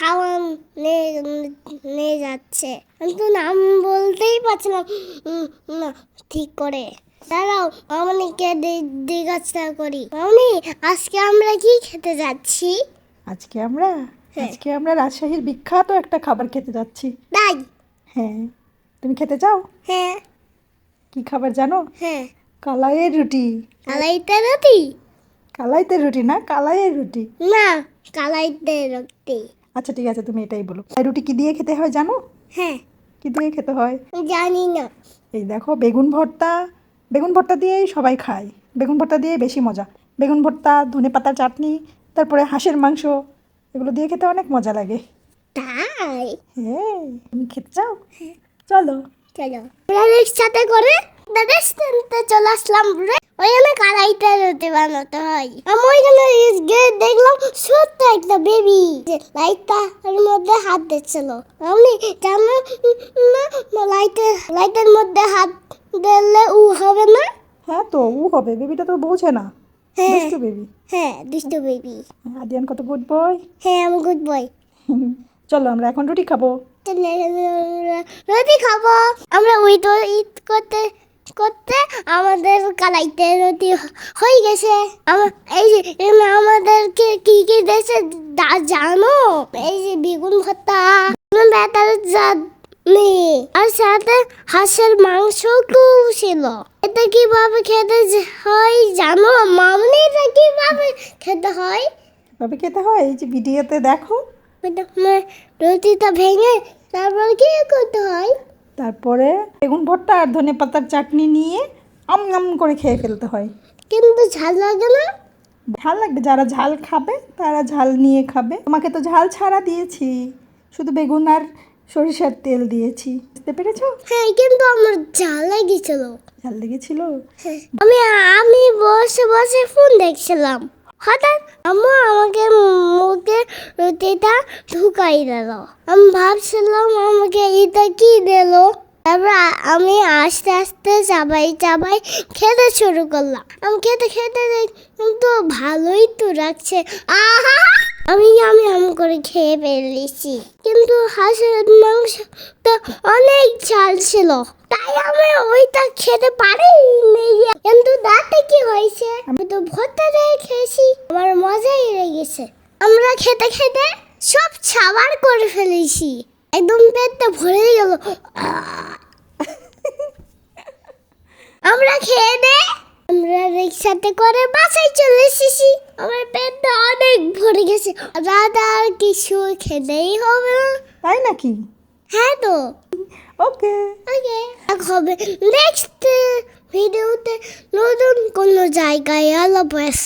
খাওয়া নিয়ে যাচ্ছে, কিন্তু নাম বলতেই পারছিলাম না ঠিক করে। দাঁড়াও, মামনিকে জিজ্ঞাসা করি। মামনি, আজকে আমরা কি খেতে যাচ্ছি? আজকে আমরা রাজশাহীর বিখ্যাত একটা খাবার খেতে যাচ্ছি। তাই? হ্যাঁ, তুমি খেতে চাও? হ্যাঁ। কি খাবার জানো? হ্যাঁ। কালাইয়ের রুটি। কালাইতে রুটি? কালাইতে রুটি না, কালাইয়ের রুটি। না, কালাইতে রুটি। আচ্ছা ঠিক আছে, তুমি এটাই বলো। এই রুটি কি দিয়ে খেতে হয় জানো? হ্যাঁ। কি দিয়ে খেতে হয়? জানি না। এই দেখো, বেগুন ভর্তা দিয়েই সবাই খায়। বেগুন ভর্তা দিয়ে বেশি মজা। বেগুন ভর্তা, ধনেপাতার চাটনি, তারপরে হাঁসের মাংস, এগুলো দিয়ে খেতে অনেক মজা লাগে। তাই? হ্যাঁ, তুমি খেতে চাও? চলো। চলো, আমরা রিক্সাতে করে রেস্টুরেন্টে চলে আসলাম রে। ওইখানে কালাইতে রুটি বানাতে হয়। আমি ওইখানে গিয়ে দেখলাম ছোট্ট একটা বেবি লাইটার মধ্যে হাত দিচ্ছিল। আমি জানো না, লাইটের মধ্যে হাত দিলে উ হবে না? হ্যাঁ তো, ও হবে। বেবিটা তো বোঝে না। হ্যাঁ। দুষ্টু বেবি। হ্যাঁ, দুষ্টু বেবি। আদিয়ান কত গুড বয়। হ্যাঁ, আমি গুড বয়। চলো, আমরা এখন রুটি খাবো। রুটি খাবো। আমরা ওই তো ঈদ করতে করতে আমাদের কালাইতে রুটি হয়ে গেছে। এই যে আমাদেরকে কি কি দেশে জানো? এই যে বেগুন ভর্তা, বেতার চাটনি, আর সাথে হাঁসের মাংস ছিল। এটা কিভাবে খেতে হয় জানো মামনি? এটা কিভাবে খেতে হয়? কিভাবে খেতে হয় এই যে ভিডিওতে দেখো। রুটিটা ভেঙে তারপর কি করতে হয়? তারপরে বেগুন ভর্তা আর ধনেপাতার চাটনি নিয়ে আম করে খেয়ে ফেলতে হয়। কিন্তু ঝাল লাগে না? ঝাল লাগবে, যারা ঝাল খাবে তারা ঝাল নিয়ে খাবে। তোমাকে তো ঝাল ছাড়া দিয়েছি, শুধু বেগুন আর সরিষার তেল দিয়েছি। বুঝতে পেরেছো? হ্যাঁ, কিন্তু আমার ঝাল লেগেছিল। ঝাল লেগেছিল? আমি আমি বসে বসে ফোন দেখছিলাম। হঠাৎ আম্মু আমাকে মুখে রুটিটা ঢুকাই দিল। আমি ভাবছিলাম আমাকে এটা কি দিল। তারপর আমি আস্তে আস্তে চাবাই খেতে শুরু করলাম। আমি খেতে খেতে কিন্তু ভালোই তো লাগছে। আহা! আমি করে খেয়ে ফেলেছি, কিন্তু হাঁসের মাংসটা অনেক ঝাল ছিল, তাই আমি ওইটা খেতে পারিনি। কিন্তু দাঁতে কি হয়েছে, আমি তো ভর্তা দিয়ে খেয়েছি, আমার মজাই লেগেছে। আমরা খেতে খেতে সব খাবার করে ফেলেছি, একদম পেটটা ভরে গেল। আমরা খেয়ে আমরা রিক্সাতে করে বাসায় চলে এসেছি। আমার পেটটা অনেক ভরে গেছে, রাত আর কিছু খেতেই হবে না। তাই নাকি? হ্যাঁ তো। ওকে ওকে, হবে নেক্সট ভিডিওতে নতুন কোনো জায়গায়। আল্লাহ হাফেজ।